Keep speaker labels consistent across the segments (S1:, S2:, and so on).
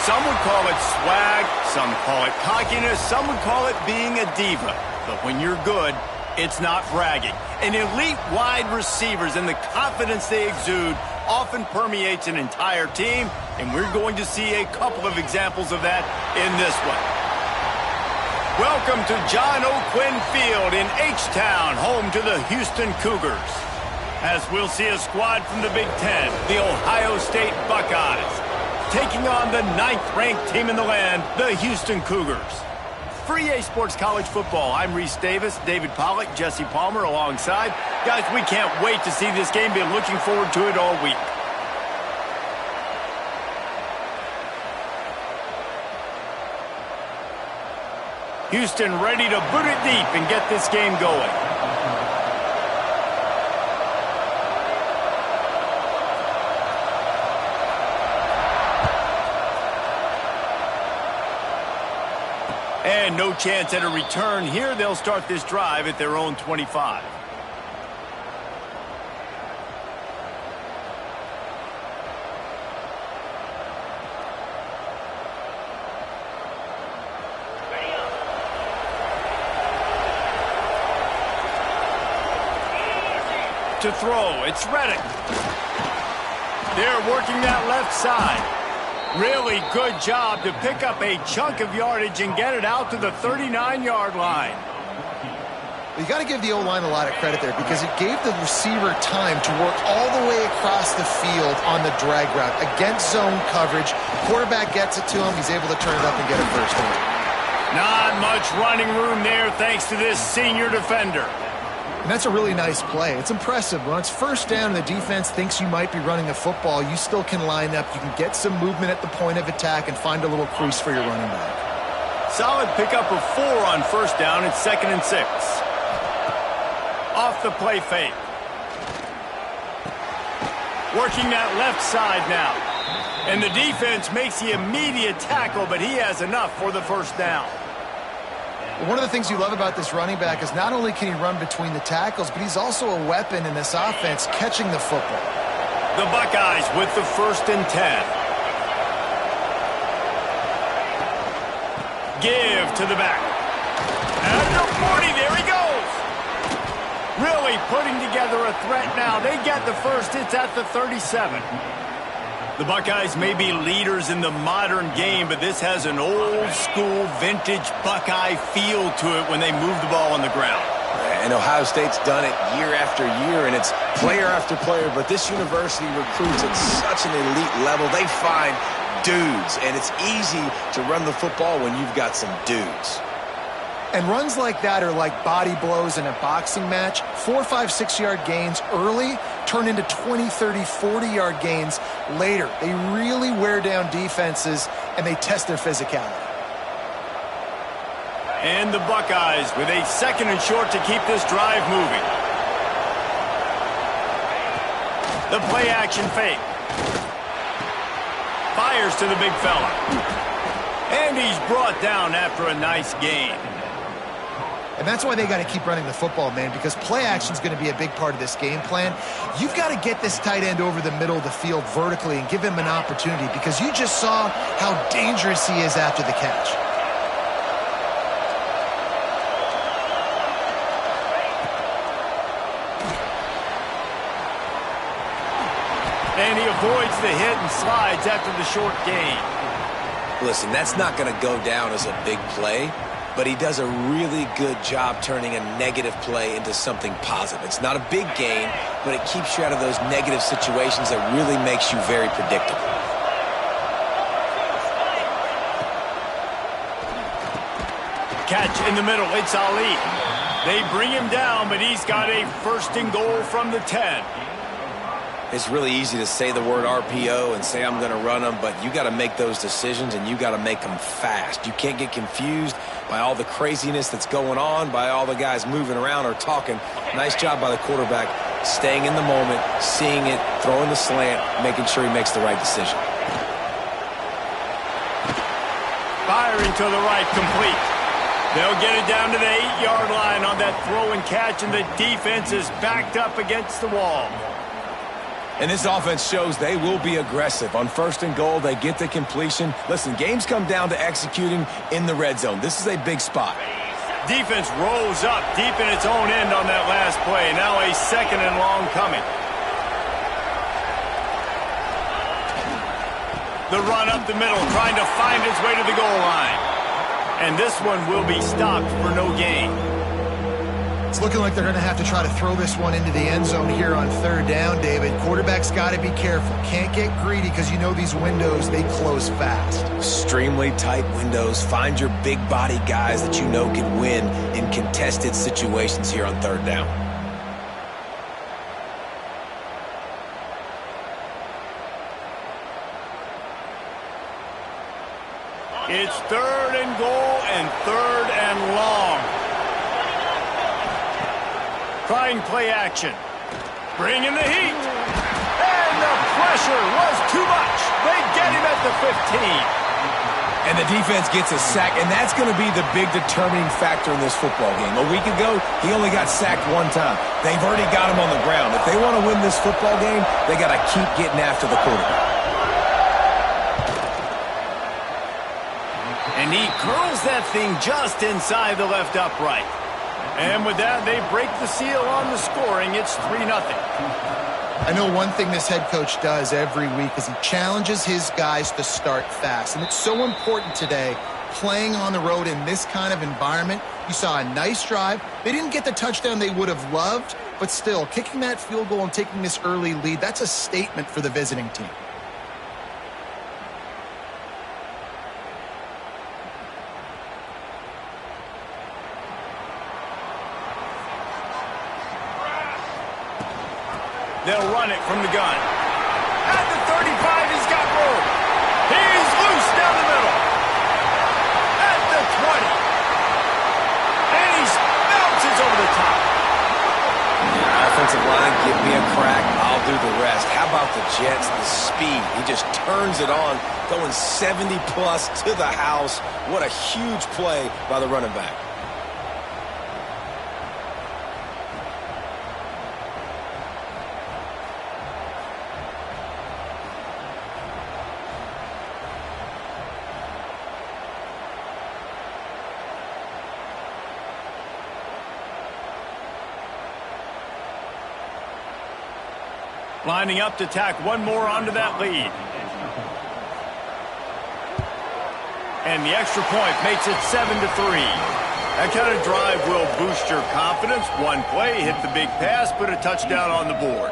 S1: Some would call it swag, some call it cockiness, some would call it being a diva. But when you're good, it's not bragging. And elite wide receivers and the confidence they exude often permeates an entire team, and we're going to see a couple of examples of that in this one. Welcome to John O'Quinn Field in H-Town, home to the Houston Cougars. As we'll see a squad from the Big Ten, the Ohio State Buckeyes, taking on the 9th-ranked team in the land, the Houston Cougars. For EA Sports College Football, I'm Reese Davis, David Pollack, Jesse Palmer alongside. Guys, we can't wait to see this game. Been looking forward to it all week. Houston ready to boot it deep and get this game going. And no chance at a return here. They'll start this drive at their own 25. To throw, it's Reddick. They're working that left side. Really good job to pick up a chunk of yardage and get it out to the 39-yard line.
S2: You got to give the O-line a lot of credit there because it gave the receiver time to work all the way across the field on the drag route against zone coverage. Quarterback gets it to him. He's able to turn it up and get a first down.
S1: Not much running room there thanks to this senior defender.
S2: And that's a really nice play. It's impressive. When it's first down and the defense thinks you might be running the football, you still can line up. You can get some movement at the point of attack and find a little crease for your running back.
S1: Solid pickup of 4 on first down. It's 2nd and 6. Off the play fake. Working that left side now. And the defense makes the immediate tackle, but he has enough for the first down.
S2: One of the things you love about this running back is not only can he run between the tackles, but he's also a weapon in this offense catching the football.
S1: The Buckeyes with the 1st and 10. Give to the back. At the 40, there he goes. Really putting together a threat now. They get the first. It's at the 37. The Buckeyes may be leaders in the modern game, but this has an old-school, vintage Buckeye feel to it when they move the ball on the ground.
S3: And Ohio State's done it year after year, and it's player after player, but this university recruits at such an elite level. They find dudes, and it's easy to run the football when you've got some dudes.
S2: And runs like that are like body blows in a boxing match. 4, 5, 6-yard gains early turn into 20, 30, 40-yard gains later. They really wear down defenses, and they test their physicality.
S1: And the Buckeyes with a 2nd and short to keep this drive moving. The play action fake. Fires to the big fella. And he's brought down after a nice gain.
S2: And that's why they got to keep running the football, man, because play action is going to be a big part of this game plan. You've got to get this tight end over the middle of the field vertically and give him an opportunity because you just saw how dangerous he is after the catch.
S1: And he avoids the hit and slides after the short gain.
S3: Listen, that's not going to go down as a big play, but he does a really good job turning a negative play into something positive. It's not a big gain, but it keeps you out of those negative situations that really makes you very predictable.
S1: Catch in the middle, it's Ali. They bring him down, but he's got a 1st and goal from the 10.
S3: It's really easy to say the word RPO and say I'm going to run them, but you got to make those decisions and you got to make them fast. You can't get confused by all the craziness that's going on, by all the guys moving around or talking. Nice job by the quarterback, staying in the moment, seeing it, throwing the slant, making sure he makes the right decision.
S1: Firing to the right, complete. They'll get it down to the 8-yard line on that throw and catch, and the defense is backed up against the wall.
S3: And this offense shows they will be aggressive. On 1st and goal, they get the completion. Listen, games come down to executing in the red zone. This is a big spot.
S1: Defense rolls up deep in its own end on that last play. Now a 2nd and long coming. The run up the middle, trying to find its way to the goal line. And this one will be stopped for no gain.
S2: It's looking like they're going to have to try to throw this one into the end zone here on 3rd down, David. Quarterback's got to be careful. Can't get greedy because you know these windows, they close fast.
S3: Extremely tight windows. Find your big body guys that you know can win in contested situations here on 3rd down.
S1: It's 3rd and goal and 3rd and long. Trying play action. Bring in the heat. And the pressure was too much. They get him at the 15.
S3: And the defense gets a sack, and that's going to be the big determining factor in this football game. A week ago, he only got sacked 1 time. They've already got him on the ground. If they want to win this football game, they got to keep getting after the quarterback.
S1: And he curls that thing just inside the left upright. And with that, they break the seal on the scoring. It's 3-0.
S2: I know one thing this head coach does every week is he challenges his guys to start fast. And it's so important today, playing on the road in this kind of environment. You saw a nice drive. They didn't get the touchdown they would have loved, but still, kicking that field goal and taking this early lead, that's a statement for the visiting team.
S1: They'll run it from the gun. At the 35, he's got room. He's loose down the middle. At the 20. And he bounces over the top.
S3: Offensive line, give me a crack. I'll do the rest. How about the Jets? The speed. He just turns it on, going 70-plus to the house. What a huge play by the running back.
S1: Lining up to tack one more onto that lead. And the extra point makes it 7-3. That kind of drive will boost your confidence. One play, hit the big pass, put a touchdown on the board.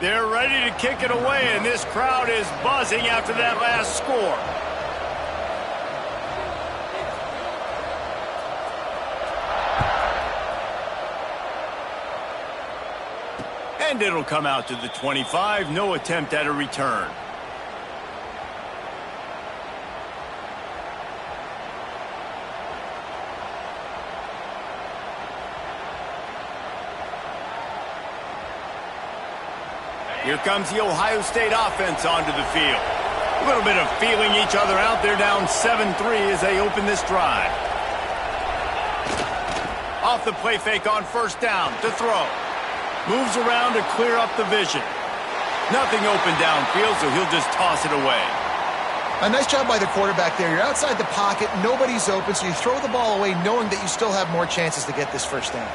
S1: They're ready to kick it away, and this crowd is buzzing after that last score. And it'll come out to the 25. No attempt at a return. Here comes the Ohio State offense onto the field. A little bit of feeling each other out. They're down 7-3 as they open this drive. Off the play fake on 1st down to throw. Moves around to clear up the vision. Nothing open downfield, so he'll just toss it away.
S2: A nice job by the quarterback there. You're outside the pocket, nobody's open, so you throw the ball away knowing that you still have more chances to get this 1st down.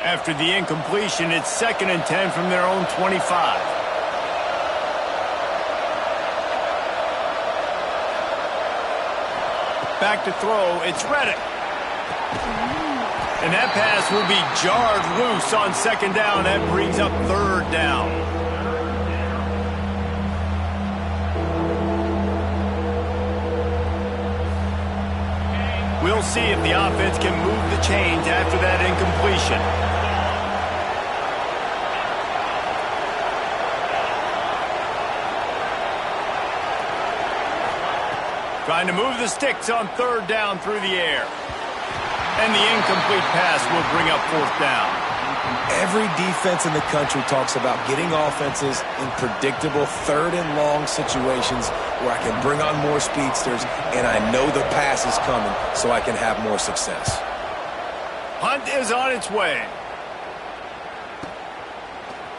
S1: After the incompletion, it's 2nd and 10 from their own 25. Back to throw, it's Reddick. And that pass will be jarred loose on 2nd down. That brings up 3rd down. We'll see if the offense can move the chains after that incompletion. Trying to move the sticks on 3rd down through the air. And the incomplete pass will bring up 4th down.
S3: Every defense in the country talks about getting offenses in predictable third and long situations where I can bring on more speedsters and I know the pass is coming so I can have more success.
S1: Punt is on its way.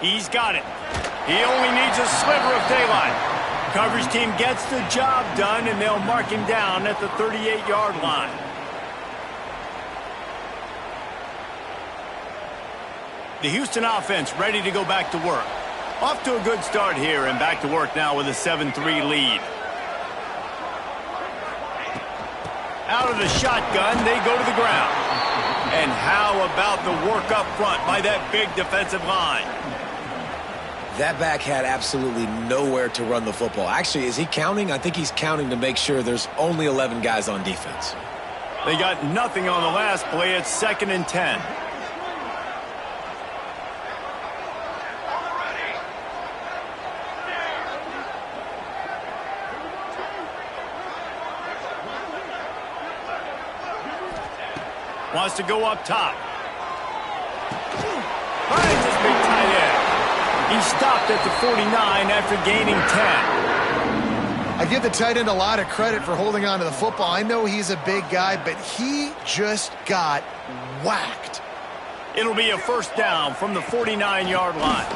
S1: He's got it. He only needs a sliver of daylight. Coverage team gets the job done, and they'll mark him down at the 38-yard line. The Houston offense ready to go back to work. Off to a good start here and back to work now with a 7-3 lead. Out of the shotgun, they go to the ground. And how about the work up front by that big defensive line?
S3: That back had absolutely nowhere to run the football. Actually, is he counting? I think he's counting to make sure there's only 11 guys on defense.
S1: They got nothing on the last play. It's 2nd and 10. Wants to go up top. Finds his big tight end. He stopped at the 49 after gaining 10.
S2: I give the tight end a lot of credit for holding on to the football. I know he's a big guy, but he just got whacked.
S1: It'll be a first down from the 49-yard line.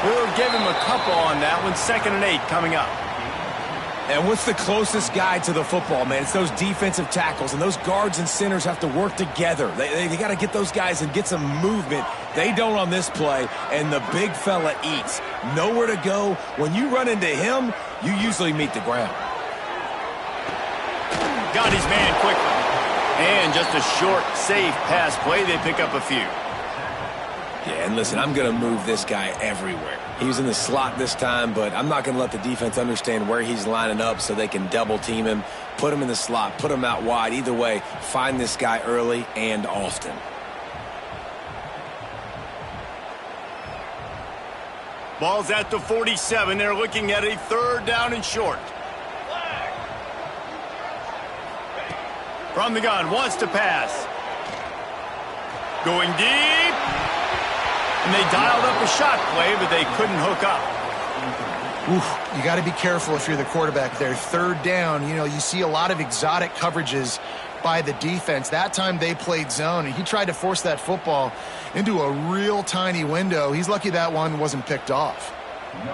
S1: We'll give him a couple on that one. 2nd and 8 coming up.
S3: And what's the closest guy to the football, man? It's those defensive tackles, and those guards and centers have to work together. They got to get those guys and get some movement. They don't on this play, and the big fella eats. Nowhere to go. When you run into him, you usually meet the ground.
S1: Got his man quickly. And just a short, safe pass play. They pick up a few.
S3: Yeah, and listen, I'm going to move this guy everywhere. He was in the slot this time, but I'm not going to let the defense understand where he's lining up so they can double team him, put him in the slot, put him out wide. Either way, find this guy early and often.
S1: Ball's at the 47. They're looking at a 3rd down and short. From the gun, wants to pass. Going deep. And they dialed up a shot play, but they couldn't hook up.
S2: Oof, you got to be careful if you're the quarterback there. 3rd down, you know, you see a lot of exotic coverages by the defense. That time they played zone, and he tried to force that football into a real tiny window. He's lucky that one wasn't picked off.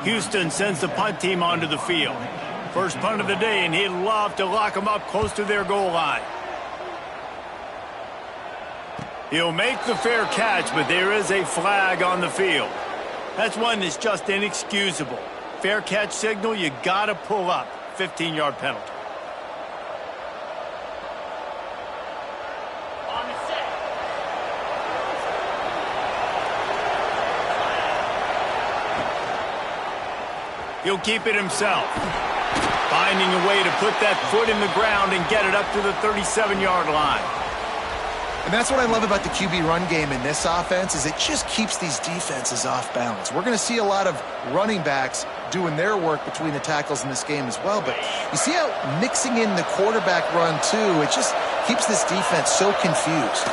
S1: Houston sends the punt team onto the field. First punt of the day, and he'd love to lock them up close to their goal line. He'll make the fair catch, but there is a flag on the field. That's one that's just inexcusable. Fair catch signal, you got to pull up. 15-yard penalty. He'll keep it himself. Finding a way to put that foot in the ground and get it up to the 37-yard line.
S2: And that's what I love about the QB run game in this offense is it just keeps these defenses off balance. We're going to see a lot of running backs doing their work between the tackles in this game as well. But you see how mixing in the quarterback run too, it just keeps this defense so confused.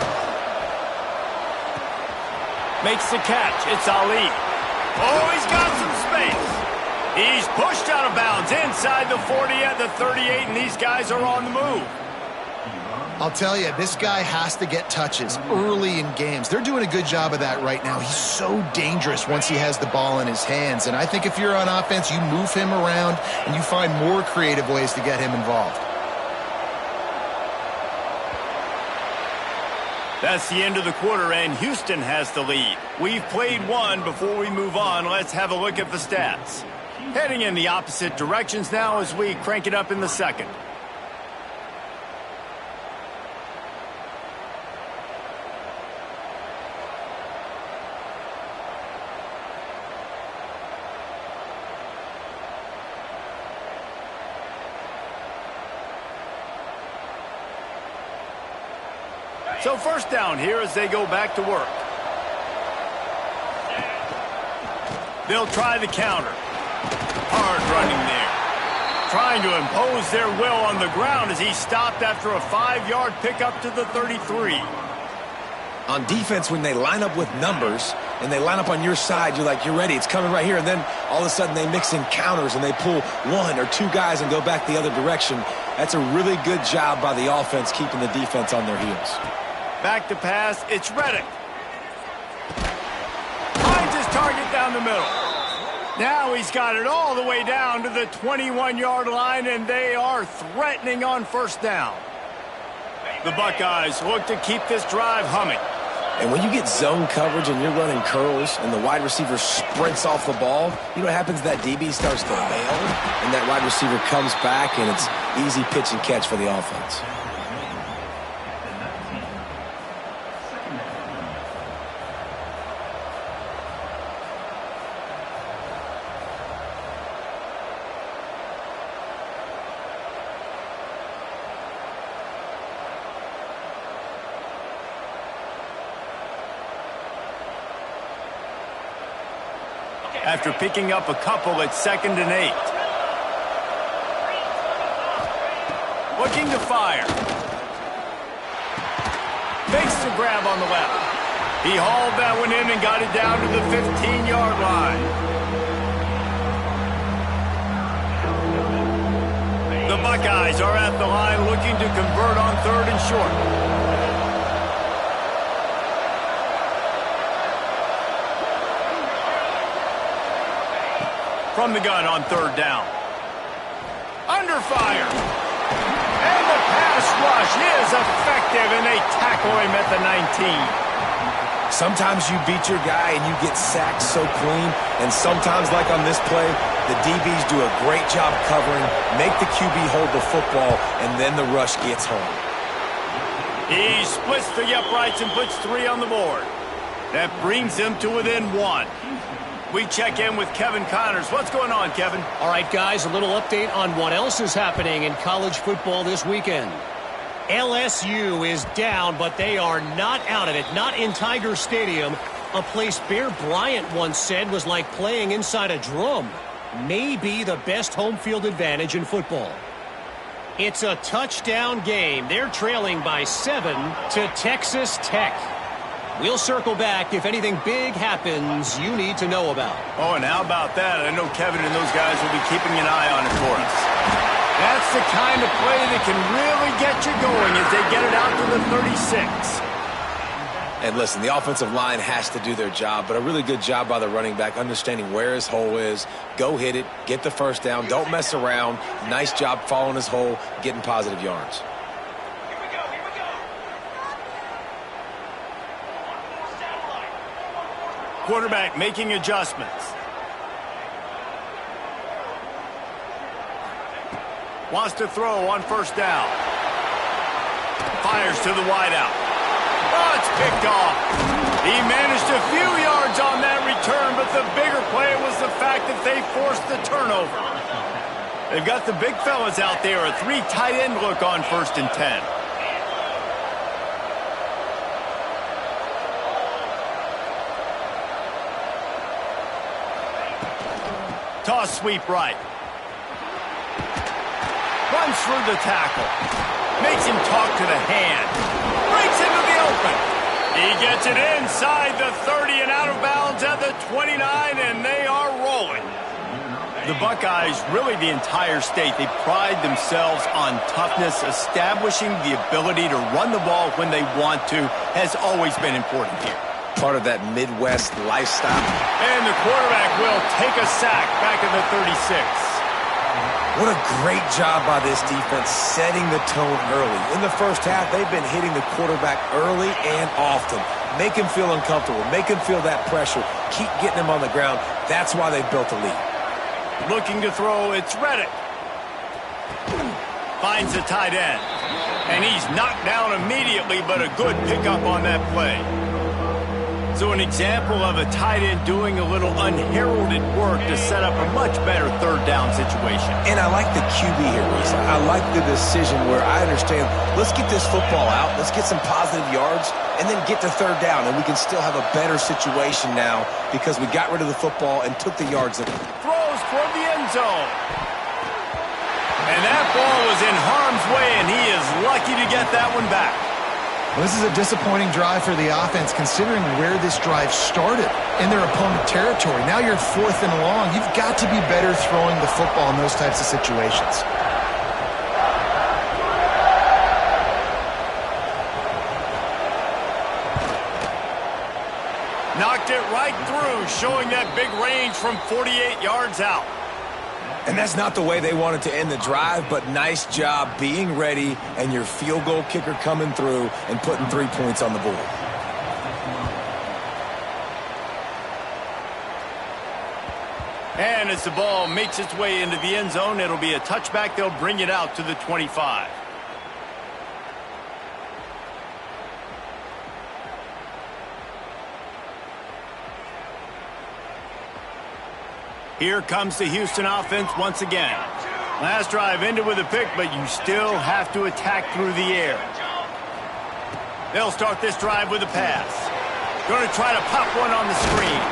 S1: Makes the catch. It's Ali. Oh, he's got some space. He's pushed out of bounds inside the 40 at the 38, and these guys are on the move.
S2: I'll tell you, this guy has to get touches early in games. They're doing a good job of that right now. He's so dangerous once he has the ball in his hands. And I think if you're on offense, you move him around and you find more creative ways to get him involved.
S1: That's the end of the quarter, and Houston has the lead. We've played one. Before we move on, let's have a look at the stats. Heading in the opposite directions now as we crank it up in the second. So first down here as they go back to work. They'll try the counter. Hard running there. Trying to impose their will on the ground as he stopped after a 5-yard pickup to the 33.
S3: On defense, when they line up with numbers and they line up on your side, you're like, you're ready, it's coming right here. And then all of a sudden they mix in counters and they pull one or two guys and go back the other direction. That's a really good job by the offense keeping the defense on their heels.
S1: Back to pass, it's Reddick. Finds his target down the middle. Now he's got it all the way down to the 21-yard line, and they are threatening on first down. The Buckeyes look to keep this drive humming.
S3: And when you get zone coverage and you're running curls and the wide receiver sprints off the ball, you know what happens? That DB starts to bail, and that wide receiver comes back, and it's easy pitch and catch for the offense.
S1: After picking up a couple at 2nd and 8. Looking to fire. Fakes the grab on the left. He hauled that one in and got it down to the 15-yard line. The Buckeyes are at the line looking to convert on 3rd and short. From the gun on 3rd down. Under fire. And the pass rush is effective, and they tackle him at the 19.
S3: Sometimes you beat your guy and you get sacked so clean, and sometimes, like on this play, the DBs do a great job covering, make the QB hold the football, and then the rush gets home.
S1: He splits the uprights and puts 3 on the board. That brings him to within 1. We check in with Kevin Connors. What's going on, Kevin?
S4: All right, guys, a little update on what else is happening in college football this weekend. LSU is down, but they are not out of it, not in Tiger Stadium, a place Bear Bryant once said was like playing inside a drum. Maybe the best home field advantage in football. It's a touchdown game. They're trailing by 7 to Texas Tech. We'll circle back if anything big happens you need to know about.
S1: Oh, and how about that? I know Kevin and those guys will be keeping an eye on it for us. That's the kind of play that can really get you going as they get it out to the 36.
S3: And listen, the offensive line has to do their job, but a really good job by the running back understanding where his hole is. Go hit it, get the first down, don't mess around. Nice job following his hole, getting positive yards.
S1: Quarterback making adjustments. Wants to throw on first down. Fires to the wideout. Oh, it's picked off. He managed a few yards on that return, but the bigger play was the fact that they forced the turnover. They've got the big fellas out there, a 3 tight end look on 1st and 10. Toss sweep right. Runs through the tackle. Makes him talk to the hand. Breaks into the open. He gets it inside the 30 and out of bounds at the 29, and they are rolling. The Buckeyes, really the entire state, they pride themselves on toughness. Establishing the ability to run the ball when they want to has always been important here.
S3: Part of that Midwest lifestyle.
S1: And the quarterback will take a sack back at the 36.
S3: What a great job by this defense setting the tone early. In the first half, they've been hitting the quarterback early and often. Make him feel uncomfortable. Make him feel that pressure. Keep getting him on the ground. That's why they've built a lead.
S1: Looking to throw, it's Reddick. Finds the tight end. And he's knocked down immediately, but a good pickup on that play. So an example of a tight end doing a little unheralded work to set up a much better 3rd down situation.
S3: And I like the QB here, Reese. I like the decision where I understand, let's get this football out, let's get some positive yards, and then get to 3rd down, and we can still have a better situation now because we got rid of the football and took the yards.
S1: Throws toward the end zone. And that ball was in harm's way, and he is lucky to get that one back.
S2: Well, this is a disappointing drive for the offense considering where this drive started in their opponent territory. Now you're 4th and long. You've got to be better throwing the football in those types of situations.
S1: Knocked it right through, showing that big range from 48 yards out.
S3: And that's not the way they wanted to end the drive, but nice job being ready and your field goal kicker coming through and putting 3 points on the board.
S1: And as the ball makes its way into the end zone, it'll be a touchback. They'll bring it out to the 25. Here comes the Houston offense once again. Last drive ended with a pick, but you still have to attack through the air. They'll start this drive with a pass. Going to try to pop one on the screen.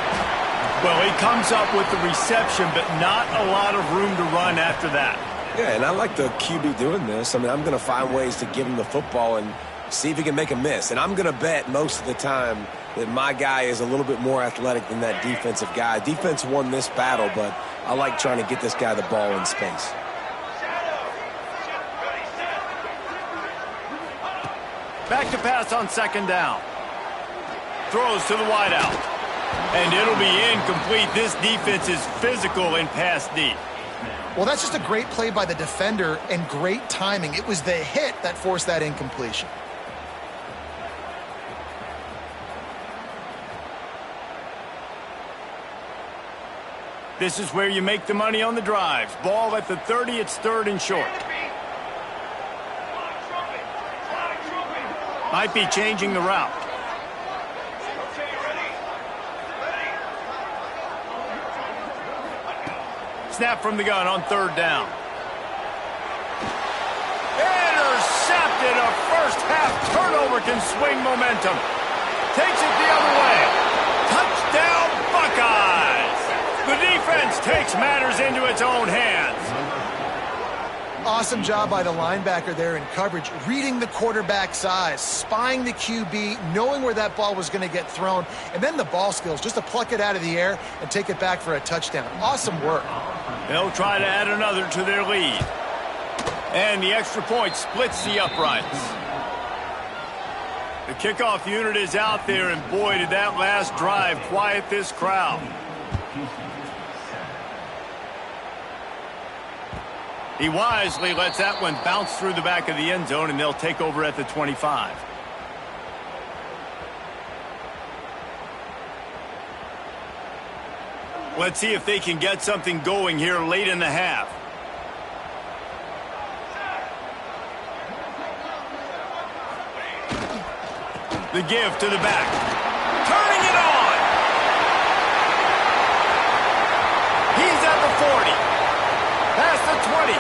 S1: Well, he comes up with the reception, but not a lot of room to run after that.
S3: Yeah, and I like the QB doing this. I mean, I'm going to find ways to give him the football and see if he can make a miss. And I'm going to bet most of the time that my guy is a little bit more athletic than that defensive guy. Defense won this battle, but I like trying to get this guy the ball in space.
S1: Back to pass on 2nd down. Throws to the wideout. And it'll be incomplete. This defense is physical in pass deep.
S2: Well, that's just a great play by the defender and great timing. It was the hit that forced that incompletion.
S1: This is where you make the money on the drives. Ball at the 30, it's 3rd and short. Might be changing the route. Snap from the gun on 3rd down. Intercepted. A first-half turnover can swing momentum. Takes it the other way. Touchdown, Buckeyes. The defense takes matters into its own hands.
S2: Awesome job by the linebacker there in coverage, reading the quarterback's eyes, spying the QB, knowing where that ball was going to get thrown, and then the ball skills just to pluck it out of the air and take it back for a touchdown. Awesome work.
S1: They'll try to add another to their lead. And the extra point splits the uprights. The kickoff unit is out there, and boy, did that last drive quiet this crowd. He wisely lets that one bounce through the back of the end zone, and they'll take over at the 25. Let's see if they can get something going here late in the half. The give to the back. Turning it on! He's at the 40. Past the 20.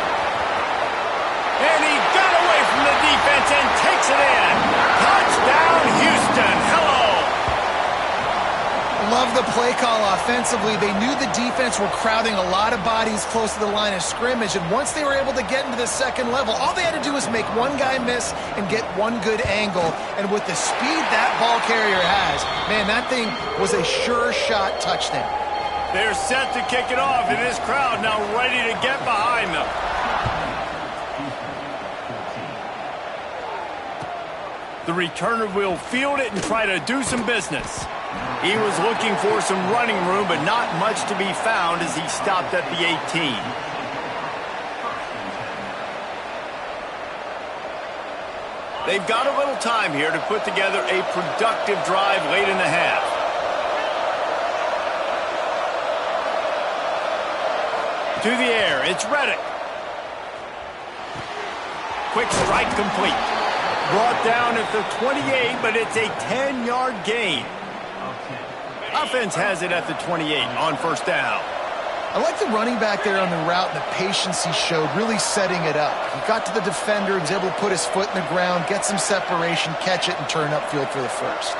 S1: And he got away from the defense and takes it in. Touchdown, Houston. Hello.
S2: Love the play call offensively. They knew the defense were crowding a lot of bodies close to the line of scrimmage, and once they were able to get into the second level, all they had to do was make one guy miss and get one good angle. And with the speed that ball carrier has, man, that thing was a sure shot touchdown.
S1: They're set to kick it off, and this crowd now ready to get behind them. The returner will field it and try to do some business. He was looking for some running room, but not much to be found as he stopped at the 18. They've got a little time here to put together a productive drive late in the half. To the air, it's Reddick. Quick strike complete. Brought down at the 28, but it's a 10-yard gain. Offense has it at the 28 on first down.
S2: I like the running back there on the route and the patience he showed, really setting it up. He got to the defender, he was able to put his foot in the ground, get some separation, catch it, and turn upfield for the first.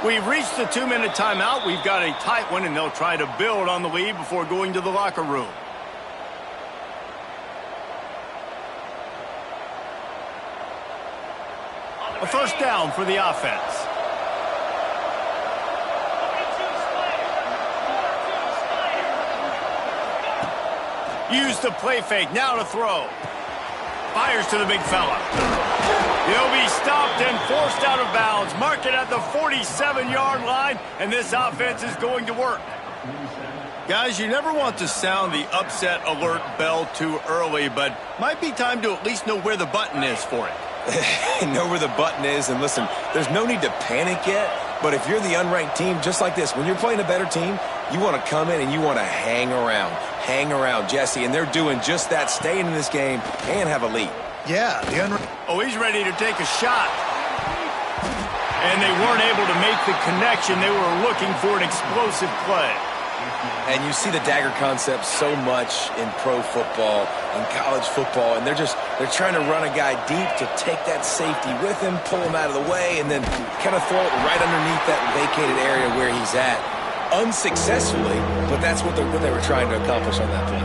S1: We've reached the 2-minute timeout. We've got a tight one, and they'll try to build on the lead before going to the locker room. A first down for the offense. Use the play fake. Now to throw. Fires to the big fella. He'll be stopped and forced out of bounds. Mark it at the 47-yard line, and this offense is going to work. Guys, you never want to sound the upset alert bell too early, but might be time to at least know where the button is for it.
S3: Know where the button is, and listen, there's no need to panic yet, but if you're the unranked team, just like this, when you're playing a better team, you want to come in and you want to hang around, Jesse, and they're doing just that, staying in this game and have a lead.
S2: Yeah,
S1: oh, he's ready to take a shot. And they weren't able to make the connection. They were looking for an explosive play.
S3: And you see the dagger concept so much in pro football, in college football, and they're trying to run a guy deep to take that safety with him, pull him out of the way, and then kind of throw it right underneath that vacated area where he's at. Unsuccessfully, but that's what they were trying to accomplish on that play.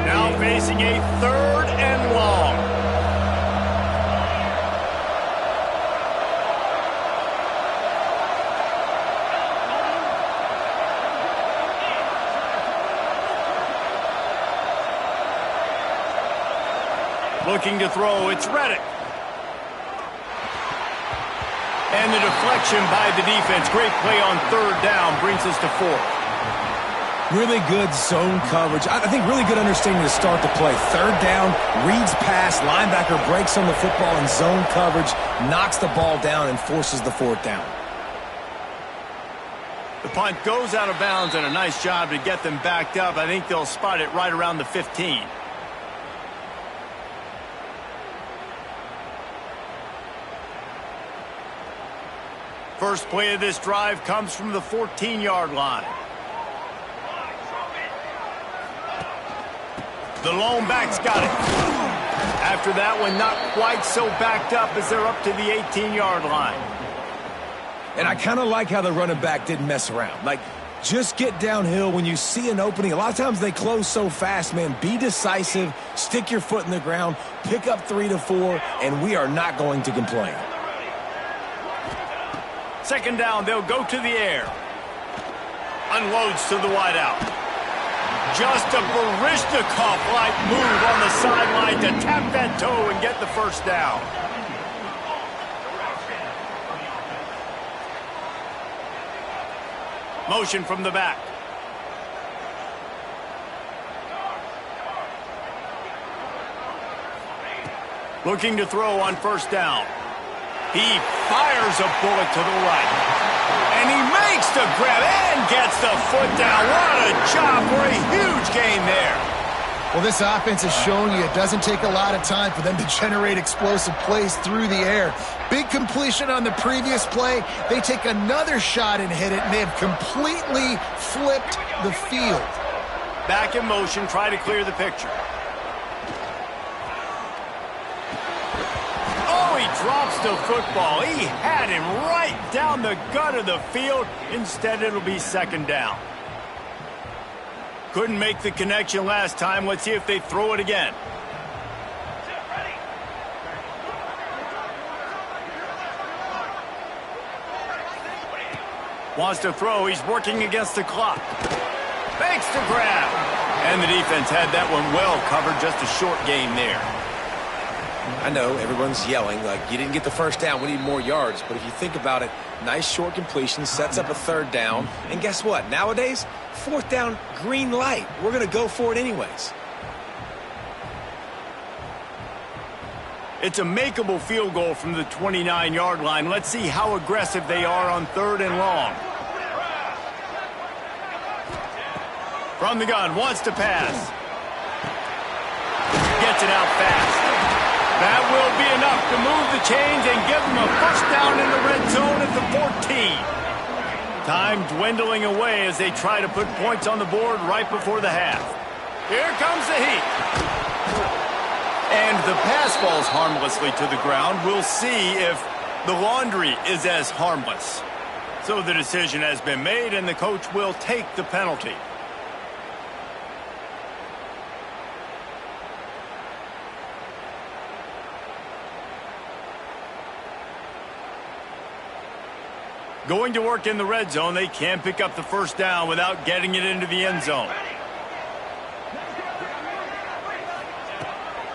S1: Now facing a 3rd and long. Looking to throw, it's Reddick. And the deflection by the defense. Great play on 3rd down brings us to 4th.
S3: Really good zone coverage. I think really good understanding to start the play. 3rd down, reads pass, linebacker breaks on the football in zone coverage, knocks the ball down and forces the 4th down.
S1: The punt goes out of bounds, and a nice job to get them backed up. I think they'll spot it right around the 15. First play of this drive comes from the 14-yard line. The lone back's got it. After that one, not quite so backed up as they're up to the 18-yard line.
S3: And I kind of like how the running back didn't mess around. Like, just get downhill when you see an opening. A lot of times they close so fast, man. Be decisive, stick your foot in the ground, pick up 3 to 4, and we are not going to complain.
S1: 2nd down, they'll go to the air. Unloads to the wideout. Just a Baryshnikov-like move on the sideline to tap that toe and get the first down. Motion from the back. Looking to throw on 1st down. He fires a bullet to the right. And he makes the grab and gets the foot down. What a job for a huge gain there.
S2: Well, this offense has shown you it doesn't take a lot of time for them to generate explosive plays through the air. Big completion on the previous play. They take another shot and hit it, and they have completely flipped the field.
S1: Back in motion, try to clear the picture. He drops the football. He had him right down the gut of the field. Instead, it'll be 2nd down. Couldn't make the connection last time. Let's see if they throw it again. Wants to throw. He's working against the clock. Makes the grab. And the defense had that one well covered. Just a short gain there.
S3: I know everyone's yelling like you didn't get the first down, we need more yards, but if you think about it, nice short completion sets up a 3rd down, and guess what, nowadays 4th down, green light, we're gonna go for it anyways.
S1: It's a makeable field goal from the 29-yard line. Let's see how aggressive they are on 3rd and long. From the gun, wants to pass. Gets it out fast. That will be enough to move the chains and give them a first down in the red zone at the 14. Time dwindling away as they try to put points on the board right before the half. Here comes the heat. And the pass falls harmlessly to the ground. We'll see if The laundry is as harmless. So the decision has been made, and the coach will take the penalty. Going to work in the red zone, they can't pick up the first down without getting it into the end zone.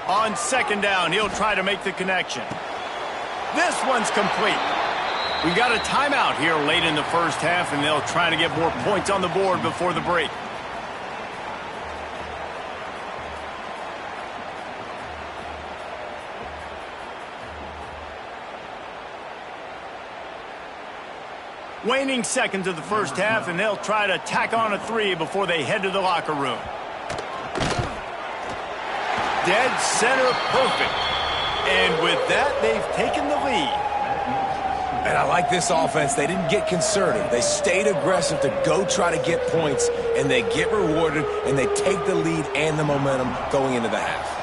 S1: On second down, he'll try to make the connection. This one's complete. We got a timeout here late in the first half, and they'll try to get more points on the board before the break. Waning seconds of the first half, and they'll try to tack on a 3 before they head to the locker room. Dead center perfect. And with that, they've taken the lead.
S3: And I like this offense. They didn't get conservative. They stayed aggressive to go try to get points, and they get rewarded, and they take the lead and the momentum going into the half.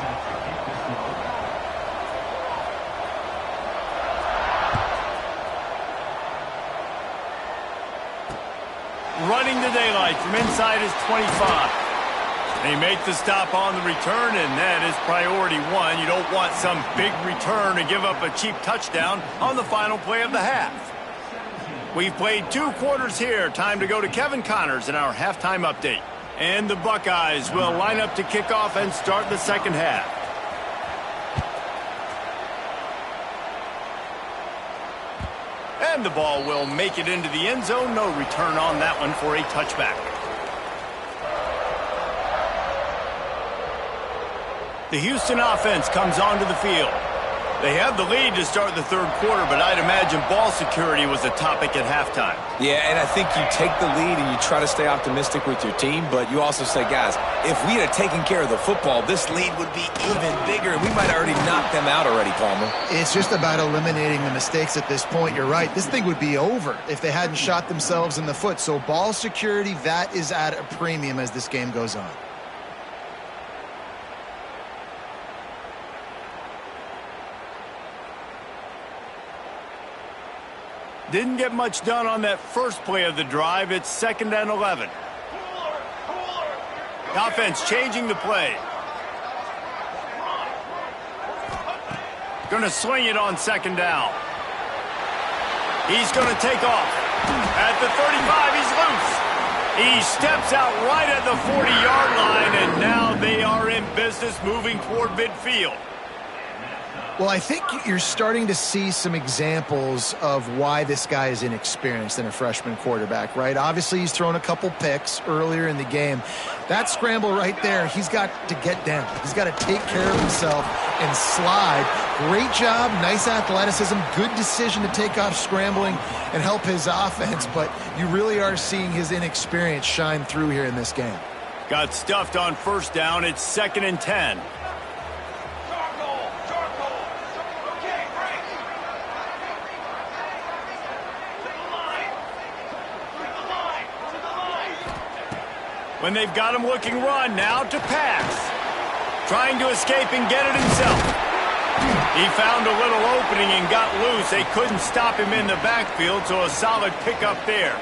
S1: Running the daylight from inside his 25. They make the stop on the return, and that is priority one. You don't want some big return to give up a cheap touchdown on the final play of the half. We've played 2 quarters here. Time to go to Kevin Connors in our halftime update. And the Buckeyes will line up to kick off and start the second half. And the ball will make it into the end zone. No return on that one for a touchback. The Houston offense comes onto the field. They have the lead to start the third quarter, but I'd imagine ball security was a topic at halftime.
S3: Yeah, and I think you take the lead and you try to stay optimistic with your team, but you also say, guys, if we had taken care of the football, this lead would be even bigger, and we might have already knocked them out already, Palmer.
S2: It's just about eliminating the mistakes at this point. You're right. This thing would be over if they hadn't shot themselves in the foot. So ball security, that is at a premium as this game goes on.
S1: Didn't get much done on that first play of the drive. It's 2nd and 11. The offense changing the play. Going to swing it on 2nd down. He's going to take off. At the 35, he's loose. He steps out right at the 40-yard line, and now they are in business moving toward midfield.
S2: Well, I think you're starting to see some examples of why this guy is inexperienced in a freshman quarterback, right? Obviously, he's thrown a couple picks earlier in the game. That scramble right there, he's got to get down. He's got to take care of himself and slide. Great job, nice athleticism, good decision to take off scrambling and help his offense, but you really are seeing his inexperience shine through here in this game.
S1: Got stuffed on first down. It's 2nd and 10. When they've got him looking run, now to pass. Trying to escape and get it himself. He found a little opening and got loose. They couldn't stop him in the backfield, so a solid pickup there.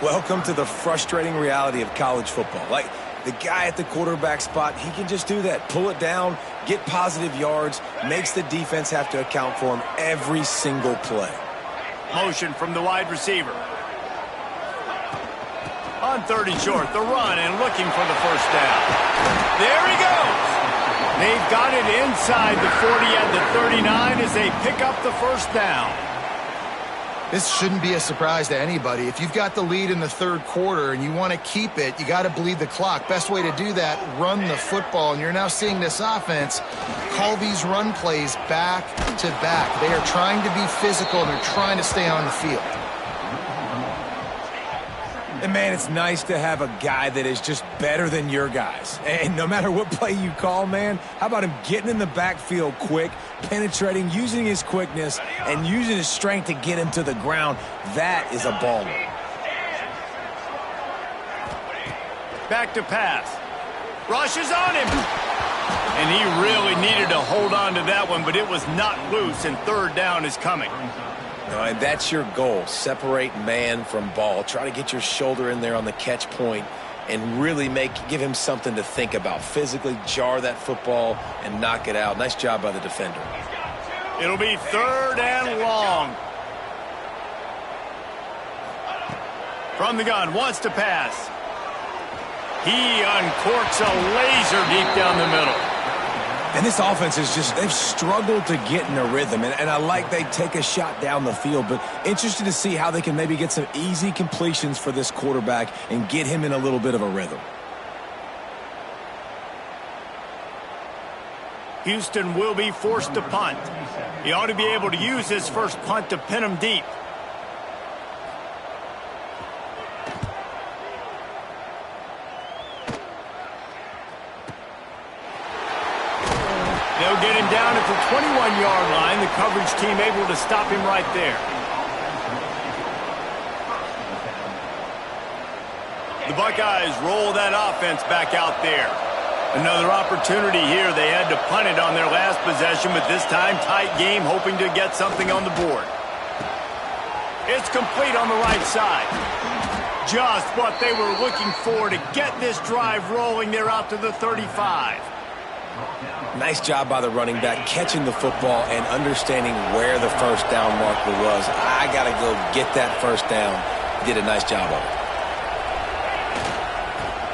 S3: Welcome to the frustrating reality of college football. Like, the guy at the quarterback spot, he can just do that. Pull it down, get positive yards, makes the defense have to account for him every single play. Motion from the wide receiver. On 30 short, the run and looking for the first down. There he goes. They've got it inside the 40 at the 39 as they pick up the first down.
S2: This shouldn't be a surprise to anybody. If you've got the lead in the third quarter and you want to keep it, you got to bleed the clock. Best way to do that, run the football. And you're now seeing this offense call these run plays back to back. They are trying to be physical and they're trying to stay on the field.
S3: And, man, it's nice to have a guy that is just better than your guys. And no matter what play you call, man, how about him getting in the backfield quick, penetrating, using his quickness, and using his strength to get him to the ground? That is a baller.
S1: Back to pass. Rushes on him. And he really needed to hold on to that one, but it was not loose, and third down is coming.
S3: No, and that's your goal. Separate man from ball. Try to get your shoulder in there on the catch point and really give him something to think about. Physically jar that football and knock it out. Nice job by the defender.
S1: It'll be third and long. From the gun, wants to pass. He uncorks a laser deep down the middle.
S3: And this offense is they've struggled to get in a rhythm. And I like they take a shot down the field, but interested to see how they can maybe get some easy completions for this quarterback and get him in a little bit of a rhythm.
S1: Houston will be forced to punt. He ought to be able to use his first punt to pin him deep. They'll get him down at the 21-yard line. The coverage team able to stop him right there. The Buckeyes roll that offense back out there. Another opportunity here. They had to punt it on their last possession, but this time tight game, hoping to get something on the board. It's complete on the right side. Just what they were looking for to get this drive rolling. They're out to the 35.
S3: Nice job by the running back, catching the football and understanding where the first down marker was. I got to go get that first down. He did a nice job of it.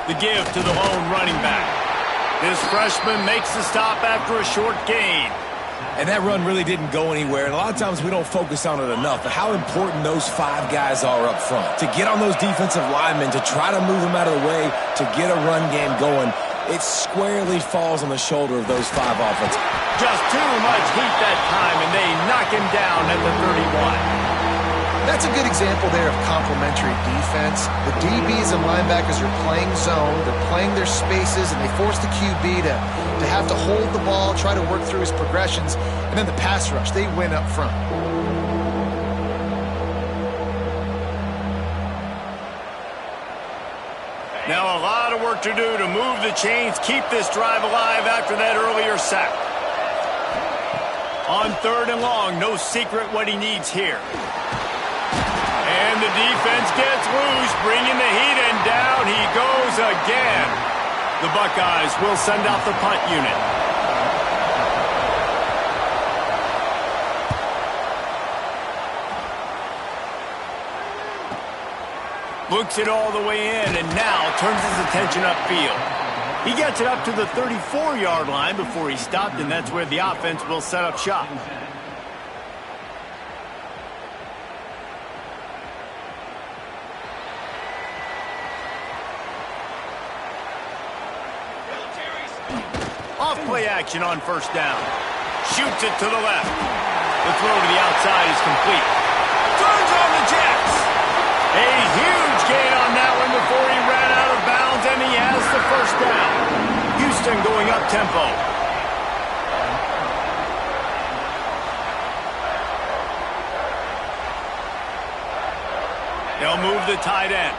S1: The give to the lone running back. This freshman makes the stop after a short gain.
S3: And that run really didn't go anywhere. And a lot of times we don't focus on it enough, but how important those five guys are up front. To get on those defensive linemen, to try to move them out of the way, to get a run game going, it squarely falls on the shoulder of those five offenses.
S1: Just too much heat that time, and they knock him down at the 31.
S2: That's a good example there of complementary defense. The DBs and linebackers are playing zone, they're playing their spaces, and they force the QB to have to hold the ball, try to work through his progressions, and then the pass rush, they win up front.
S1: Now a lot of work to do to move the chains, keep this drive alive after that earlier sack. On third and long, no secret what he needs here. And the defense gets loose, bringing the heat, and down he goes again. The Buckeyes will send out the punt unit. Looks it all the way in, and now turns his attention upfield. He gets it up to the 34-yard line before he stopped, and that's where the offense will set up shop. Off-play action on first down. Shoots it to the left. The throw to the outside is complete. Turns on the Jets. A huge gain on that one before he ran out of bounds, and he has the first down. Houston going up tempo. They'll move the tight end.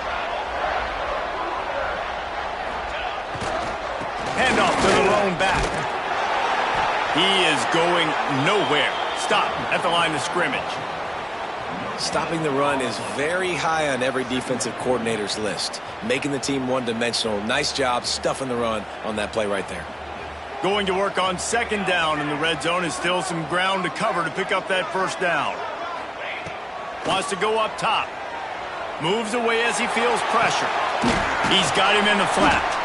S1: Handoff to the lone back. He is going nowhere. Stop at the line of scrimmage.
S3: Stopping the run is very high on every defensive coordinator's list. Making the team one-dimensional. Nice job stuffing the run on that play right there.
S1: Going to work on second down in the red zone is still some ground to cover to pick up that first down. Wants to go up top. Moves away as he feels pressure. He's got him in the flat.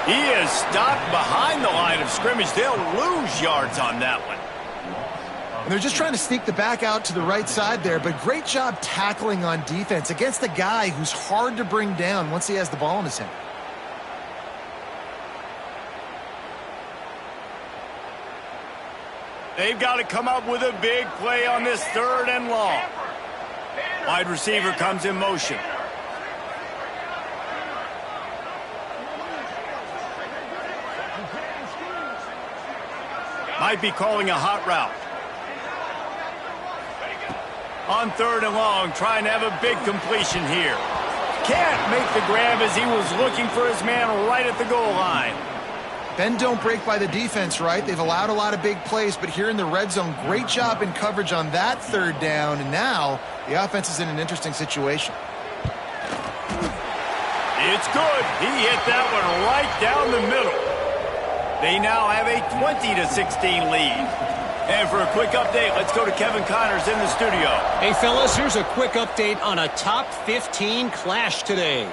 S1: He is stopped behind the line of scrimmage. They'll lose yards on that one.
S2: And they're just trying to sneak the back out to the right side there, but great job tackling on defense against a guy who's hard to bring down once he has the ball in his hand.
S1: They've got to come up with a big play on this third and long. Wide receiver comes in motion. Might be calling a hot route. On third and long, trying to have a big completion here. Can't make the grab as he was looking for his man right at the goal line.
S2: Bend don't break by the defense, right? They've allowed a lot of big plays, but here in the red zone, great job in coverage on that third down, and now the offense is in an interesting situation.
S1: It's good. He hit that one right down the middle. They now have a 20-16 lead. And for a quick update, let's go to Kevin Connors in the studio.
S4: Hey, fellas, here's a quick update on a top 15 clash today.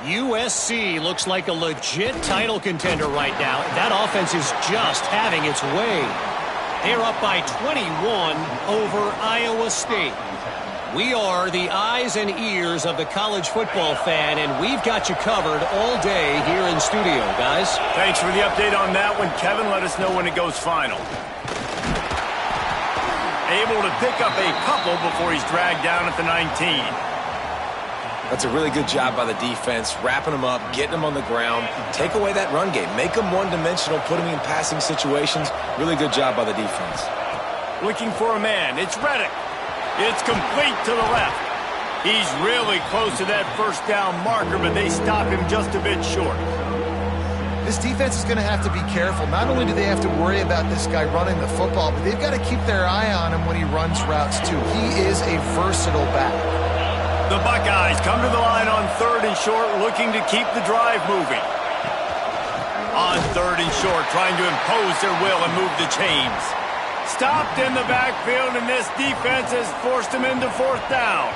S4: USC looks like a legit title contender right now. That offense is just having its way. They're up by 21 over Iowa State. We are the eyes and ears of the college football fan, and we've got you covered all day here in studio, guys.
S1: Thanks for the update on that one, Kevin. Let us know when it goes final. Able to pick up a couple before he's dragged down at the 19.
S3: That's a really good job by the defense, wrapping them up, getting them on the ground, take away that run game, make them one-dimensional, put them in passing situations. Really good job by the defense.
S1: Looking for a man. It's Reddick. It's complete to the left. He's really close to that first down marker, but they stop him just a bit short.
S2: This defense is going to have to be careful. Not only do they have to worry about this guy running the football, but they've got to keep their eye on him when he runs routes too. He is a versatile back.
S1: The Buckeyes come to the line on 3rd and short, looking to keep the drive moving. On 3rd and short, trying to impose their will and move the chains. Stopped in the backfield, and this defense has forced him into 4th down.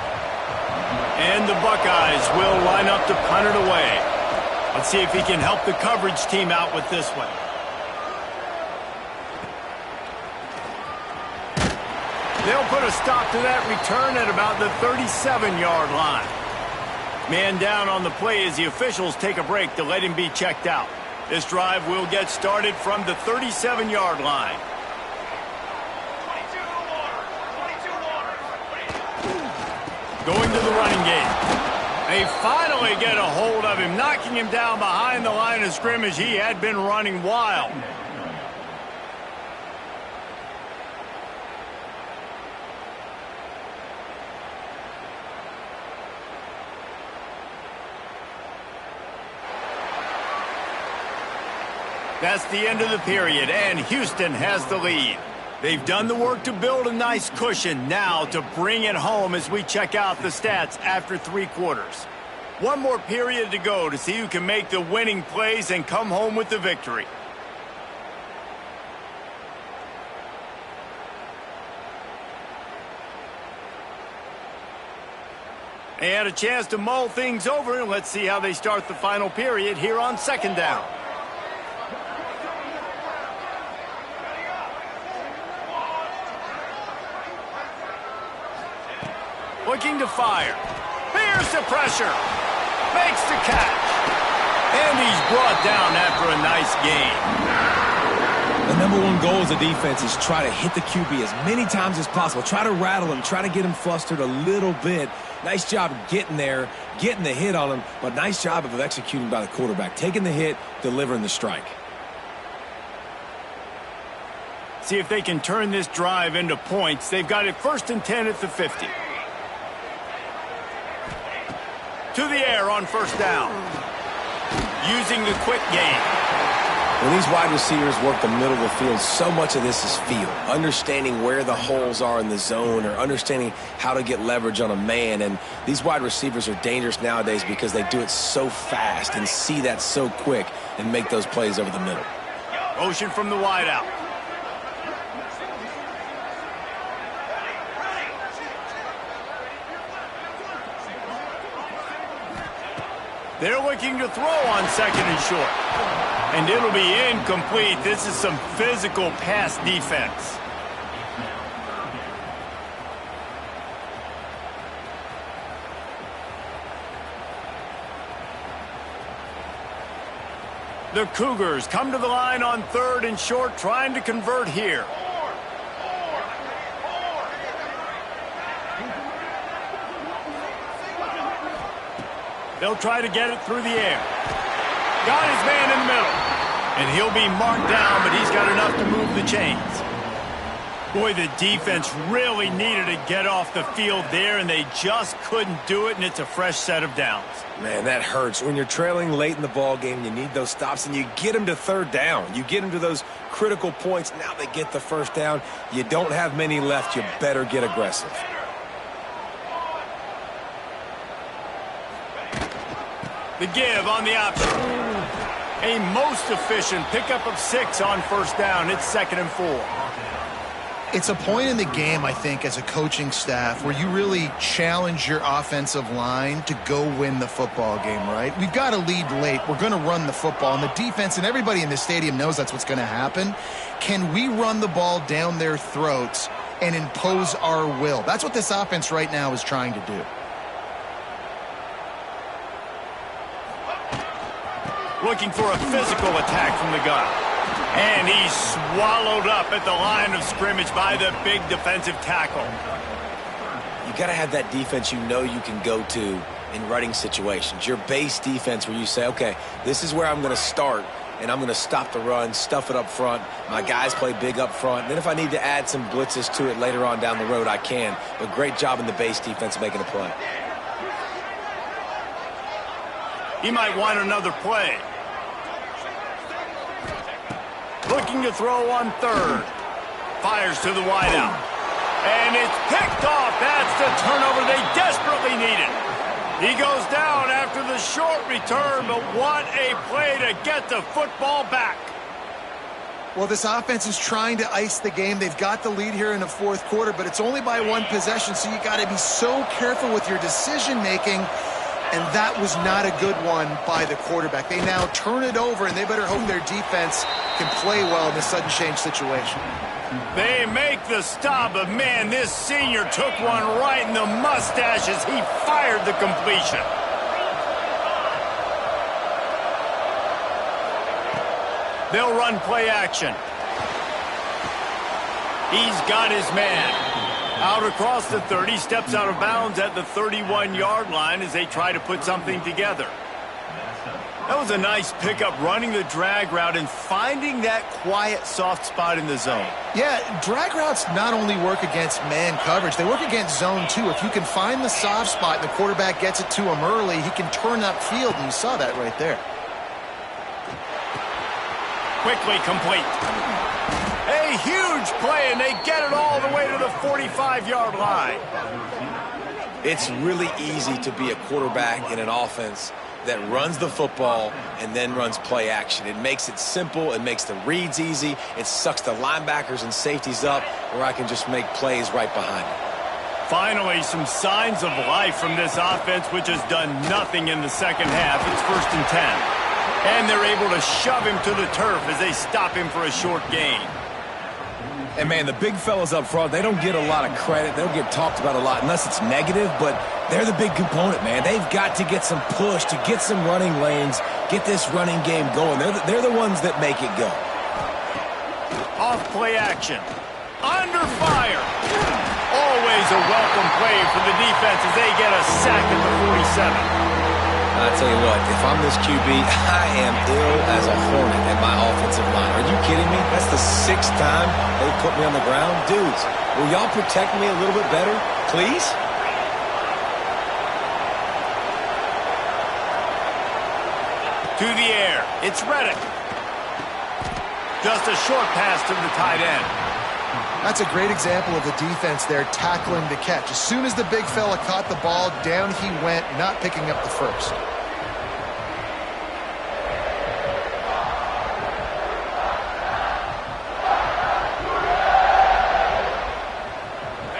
S1: And the Buckeyes will line up to punt it away. Let's see if he can help the coverage team out with this one. They'll put a stop to that return at about the 37-yard line. Man down on the play as the officials take a break to let him be checked out. This drive will get started from the 37-yard line. Going to the running game. They finally get a hold of him, knocking him down behind the line of scrimmage. He had been running wild. That's the end of the period, and Houston has the lead. They've done the work to build a nice cushion, now to bring it home as we check out the stats after 3 quarters. One more period to go to see who can make the winning plays and come home with the victory. They had a chance to mull things over, and let's see how they start the final period here on 2nd down. Looking to fire. Here's the pressure. Makes the catch. And he's brought down after a nice gain.
S3: The number one goal as a defense is try to hit the QB as many times as possible. Try to rattle him. Try to get him flustered a little bit. Nice job getting there, getting the hit on him, but nice job of executing by the quarterback. Taking the hit, delivering the strike.
S1: See if they can turn this drive into points. They've got it 1st and 10 at the 50. To the air on 1st down. Using the quick game.
S3: When these wide receivers work the middle of the field, so much of this is feel. Understanding where the holes are in the zone or understanding how to get leverage on a man. And these wide receivers are dangerous nowadays because they do it so fast and see that so quick and make those plays over the middle.
S1: Motion from the wide out. They're looking to throw on 2nd and short. And it'll be incomplete. This is some physical pass defense. The Cougars come to the line on 3rd and short, trying to convert here. They'll try to get it through the air. Got his man in the middle. And he'll be marked down, but he's got enough to move the chains. Boy, the defense really needed to get off the field there, and they just couldn't do it, and it's a fresh set of downs.
S3: Man, that hurts. When you're trailing late in the ball game, you need those stops, and you get them to third down. You get them to those critical points. Now they get the first down. You don't have many left. You better get aggressive.
S1: The give on the option. A most efficient pickup of 6 on first down. It's 2nd and 4.
S2: It's a point in the game, I think, as a coaching staff where you really challenge your offensive line to go win the football game, right? We've got to lead late. We're going to run the football. And the defense and everybody in the stadium knows that's what's going to happen. Can we run the ball down their throats and impose our will? That's what this offense right now is trying to do.
S1: Looking for a physical attack from the gun. And he's swallowed up at the line of scrimmage by the big defensive tackle.
S3: You got to have that defense you know you can go to in running situations. Your base defense where you say, okay, this is where I'm going to start, and I'm going to stop the run, stuff it up front. My guys play big up front. And then if I need to add some blitzes to it later on down the road, I can. But great job in the base defense making a play.
S1: He might want another play. Looking to throw on 3rd. Fires to the wideout. And it's picked off. That's the turnover they desperately needed. He goes down after the short return, but what a play to get the football back.
S2: Well, this offense is trying to ice the game. They've got the lead here in the 4th quarter, but it's only by 1 possession, so you got to be so careful with your decision-making. And that was not a good one by the quarterback. They now turn it over, and they better hope their defense can play well in this sudden change situation.
S1: They make the stop, but man, this senior took one right in the mustache as he fired the completion. They'll run play action. He's got his man. Out across the 30, steps out of bounds at the 31-yard line as they try to put something together. That was a nice pickup, running the drag route and finding that quiet, soft spot in the zone.
S2: Yeah, drag routes not only work against man coverage, they work against zone too. If you can find the soft spot and the quarterback gets it to him early, he can turn upfield, and you saw that right there.
S1: Quickly complete. A huge play, and they get it all the way to the 45-yard line.
S3: It's really easy to be a quarterback in an offense that runs the football and then runs play action. It makes it simple. It makes the reads easy. It sucks the linebackers and safeties up where I can just make plays right behind it.
S1: Finally, some signs of life from this offense, which has done nothing in the second half. It's 1st and 10. And they're able to shove him to the turf as they stop him for a short gain.
S3: And, man, the big fellas up front, they don't get a lot of credit. They don't get talked about a lot unless it's negative, but they're the big component, man. They've got to get some push, to get some running lanes, get this running game going. They're the ones that make it go.
S1: Off play action. Under fire. Always a welcome play for the defense as they get a sack at the 47.
S3: I tell you what, if I'm this QB, I am ill as a hornet at my offensive line. Are you kidding me? That's the 6th time they've put me on the ground. Dudes, will y'all protect me a little bit better, please?
S1: To the air. It's Reddick. Just a short pass to the tight end.
S2: That's a great example of the defense there tackling the catch. As soon as the big fella caught the ball, down he went, not picking up the first.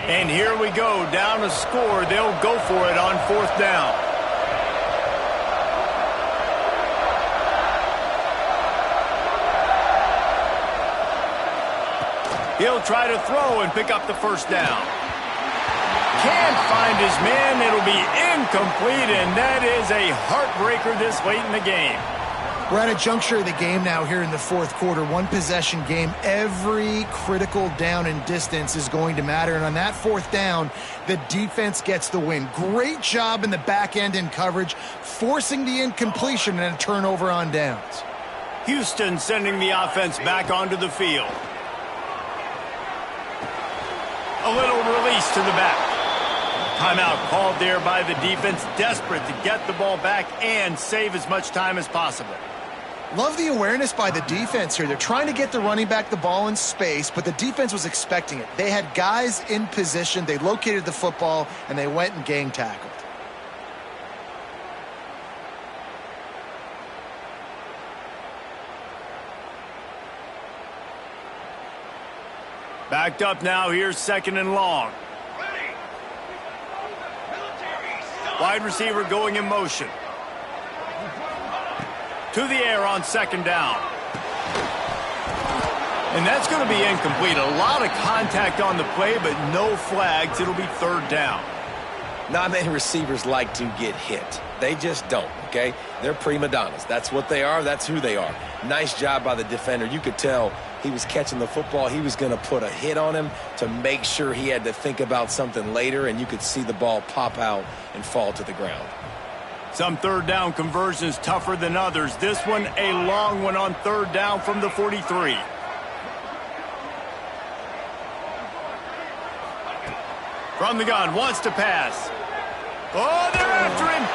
S1: And here we go, down a score. They'll go for it on 4th down. He'll try to throw and pick up the first down. Can't find his man. It'll be incomplete, and that is a heartbreaker this late in the game.
S2: We're at a juncture of the game now here in the 4th quarter. 1-possession game. Every critical down and distance is going to matter. And on that 4th down, the defense gets the win. Great job in the back end in coverage, forcing the incompletion and a turnover on downs.
S1: Houston sending the offense back onto the field. A little release to the back. Timeout called there by the defense, desperate to get the ball back and save as much time as possible.
S2: Love the awareness by the defense here. They're trying to get the running back the ball in space, but the defense was expecting it. They had guys in position. They located the football, and they went and gang tackled.
S1: Backed up now. Here's 2nd and long. Wide receiver going in motion. To the air on 2nd down. And that's going to be incomplete. A lot of contact on the play, but no flags. It'll be 3rd down.
S3: Not many receivers like to get hit. They just don't, okay? They're prima donnas. That's what they are. That's who they are. Nice job by the defender. You could tell he was catching the football. He was going to put a hit on him to make sure he had to think about something later, and you could see the ball pop out and fall to the ground.
S1: Some 3rd down conversions tougher than others. This one, a long one on 3rd down from the 43. From the gun, wants to pass. Oh, they're after him.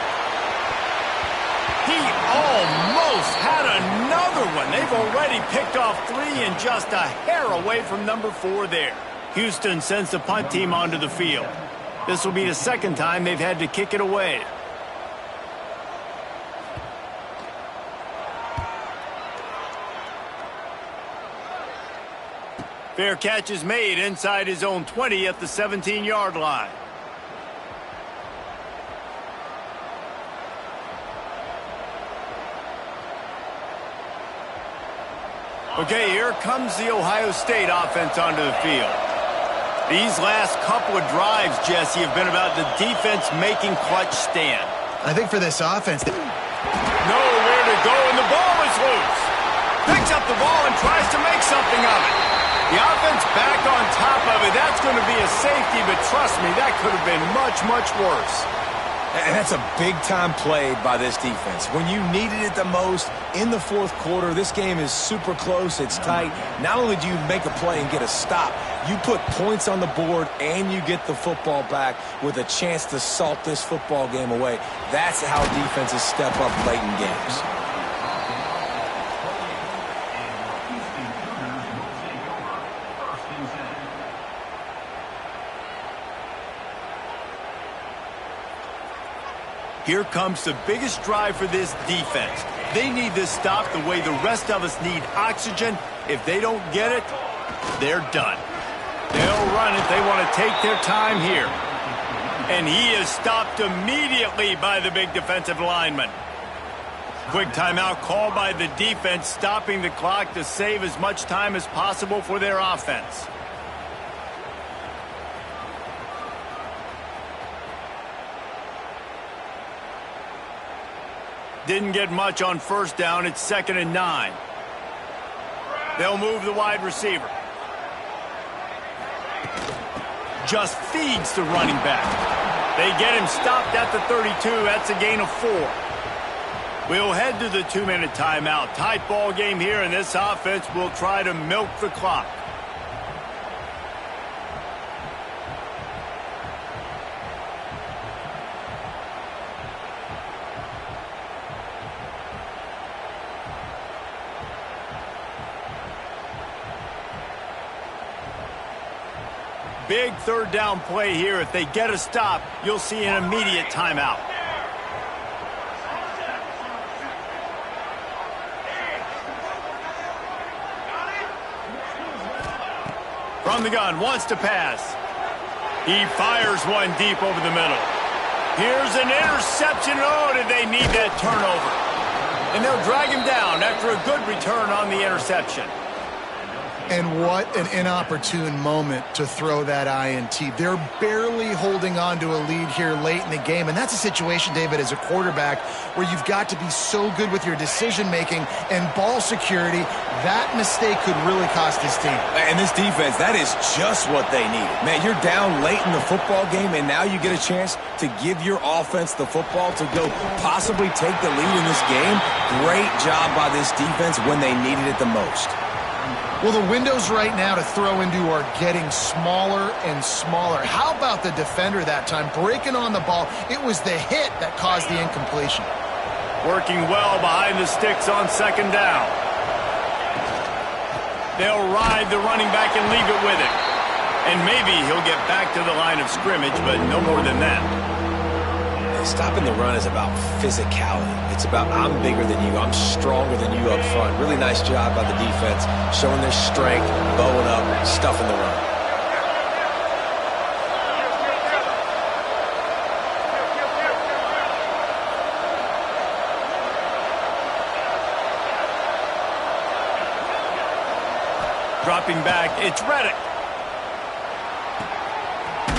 S1: He almost had another one. They've already picked off 3 and just a hair away from number 4 there. Houston sends the punt team onto the field. This will be the 2nd time they've had to kick it away. Fair catch is made inside his own 20 at the 17-yard line. Okay, here comes the Ohio State offense onto the field. These last couple of drives, Jesse, have been about the defense making clutch stand.
S2: I think for this offense,
S1: nowhere to go, and the ball is loose. Picks up the ball and tries to make something of it. The offense back on top of it. That's going to be a safety, but trust me, that could have been much, much worse.
S3: And that's a big-time play by this defense. When you needed it the most in the 4th quarter, this game is super close. It's tight. Not only do you make a play and get a stop, you put points on the board and you get the football back with a chance to salt this football game away. That's how defenses step up late in games.
S1: Here comes the biggest drive for this defense. They need this stop the way the rest of us need oxygen. If they don't get it, they're done. They'll run it. They want to take their time here. And he is stopped immediately by the big defensive lineman. Quick timeout called by the defense, stopping the clock to save as much time as possible for their offense. Didn't get much on 1st down. It's 2nd and 9. They'll move the wide receiver. Just feeds the running back. They get him stopped at the 32. That's a gain of 4. We'll head to the 2-minute timeout. Tight ball game here, and this offense will try to milk the clock. Big 3rd down play here. If they get a stop, you'll see an immediate timeout. From the gun, wants to pass. He fires one deep over the middle. Here's an interception. Oh, did they need that turnover? And they'll drag him down after a good return on the interception.
S2: And what an inopportune moment to throw that INT. They're barely holding on to a lead here late in the game. And that's a situation, David, as a quarterback, where you've got to be so good with your decision-making and ball security. That mistake could really cost this team.
S3: And this defense, that is just what they need. Man, you're down late in the football game, and now you get a chance to give your offense the football to go possibly take the lead in this game. Great job by this defense when they needed it the most.
S2: Well, the windows right now to throw into are getting smaller and smaller. How about the defender that time breaking on the ball? It was the hit that caused the incompletion.
S1: Working well behind the sticks on second down. They'll ride the running back and leave it with him. And maybe he'll get back to the line of scrimmage, but no more than that.
S3: Stopping the run is about physicality. It's about I'm bigger than you. I'm stronger than you up front. Really nice job by the defense, showing their strength, bowing up, stuffing the run.
S1: Dropping back, it's Reddick.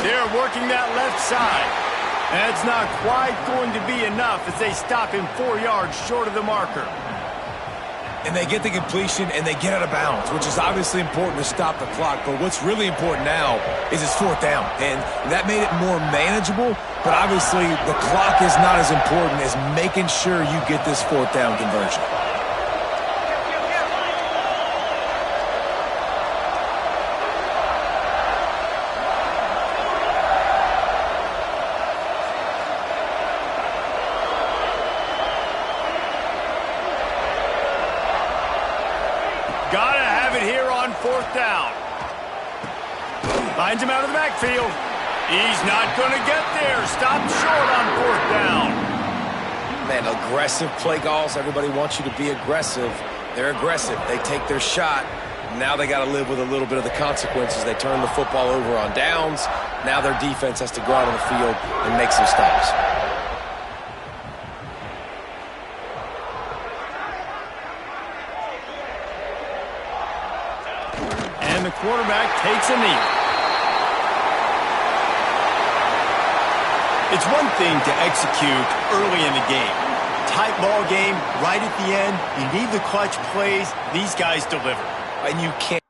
S1: They're working that left side. That's not quite going to be enough as they stop him 4 yards short of the marker.
S3: And they get the completion and they get out of bounds, which is obviously important to stop the clock. But what's really important now is it's fourth down. And that made it more manageable. But obviously the clock is not as important as making sure you get this fourth down conversion.
S1: Gotta have it here on fourth down. Finds him out of the backfield. He's not going to get there. Stopped short on fourth down.
S3: Man, aggressive play calls. Everybody wants you to be aggressive. They're aggressive. They take their shot. Now they got to live with a little bit of the consequences. They turn the football over on downs. Now their defense has to go out on the field and make some stops.
S1: And the quarterback takes a knee. It's one thing to execute early in the game. Tight ball game, right at the end. You need the clutch plays. These guys deliver.
S3: And you can't.